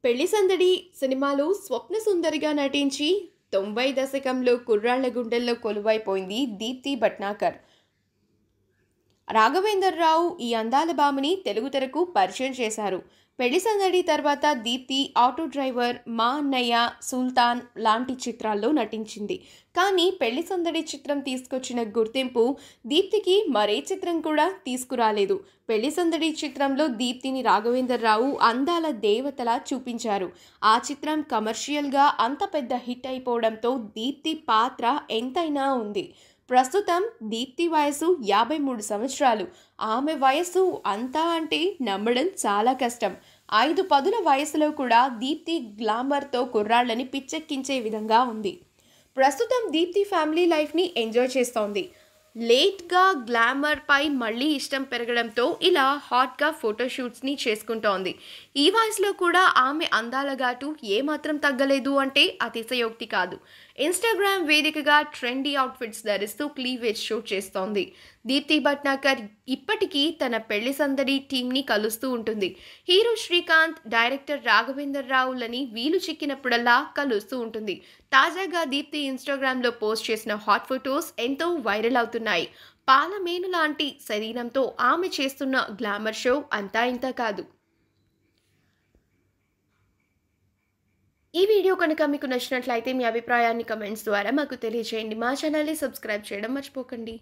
పెళ్లి సందడి సినిమాలో స్వప్న సుందరిగా నటించి 90 దశకంలో కుర్రాళ్ల గుండెల్లో కొలువైపోయింది దీప్తి భట్నాకర్. రాఘవేందర్ రావు ఈ అందాల భామని తెలుగు తెరకు పరిచయం చేశారు. పెళ్లి సందడి తర్వాత దీప్తి ఆటో డ్రైవర్, మా అన్నయ్య, సుల్తాన్ లాంటి చిత్రాల్లో నటించింది. కానీ పెళ్లి సందడి చిత్రం తీసుకొచ్చిన గుర్తింపు దీప్తికి మరే చిత్రం కూడా తీసుకురాలేదు. పెళ్లి సందడి చిత్రంలో దీప్తిని రాఘవేందర్ రావు అందాల దేవతలా చూపించారు. ఆ చిత్రం కమర్షియల్గా అంత పెద్ద హిట్ అయిపోవడంతో దీప్తి పాత్ర ఎంతైనా ఉంది. ప్రస్తుతం దీప్తి వయసు 53 సంవత్సరాలు. ఆమె వయసు అంతా అంటే నమ్మడం చాలా కష్టం. 5 పదుల వయసులో కూడా దీప్తి గ్లామర్తో కుర్రాళ్ళని పిచ్చెక్కించే విధంగా ఉంది. ప్రస్తుతం దీప్తి ఫ్యామిలీ లైఫ్ని ఎంజాయ్ చేస్తోంది. లేట్గా గ్లామర్పై మళ్ళీ ఇష్టం పెరగడంతో ఇలా హాట్గా ఫోటోషూట్స్ని చేసుకుంటోంది. ఈ వయసులో కూడా ఆమె అందాల ఘాటు ఏమాత్రం తగ్గలేదు అంటే అతిశయోక్తి కాదు. ఇన్స్టాగ్రామ్ వేదికగా ట్రెండీ అవుట్ఫిట్స్ ధరిస్తూ క్లీవేజ్ షూట్ చేస్తోంది. దీప్తి భట్నాకర్ ఇప్పటికీ తన పెళ్లి సందడి టీంని కలుస్తూ ఉంటుంది. హీరో శ్రీకాంత్, డైరెక్టర్ రాఘవేందర్ రావులని వీలు చిక్కినప్పుడల్లా కలుస్తూ ఉంటుంది. తాజాగా దీప్తి ఇన్స్టాగ్రామ్లో పోస్ట్ చేసిన హాట్ ఫొటోస్ ఎంతో వైరల్ అవుతున్నాయి. పాలమేను లాంటి శరీరంతో ఆమె చేస్తున్న గ్లామర్ షో అంతా ఇంతా కాదు. ఈ వీడియో కనుక మీకు నచ్చినట్లయితే మీ అభిప్రాయాన్ని కమెంట్స్ ద్వారా మాకు తెలియజేయండి. మా ఛానల్ని సబ్స్క్రైబ్ చేయడం మర్చిపోకండి.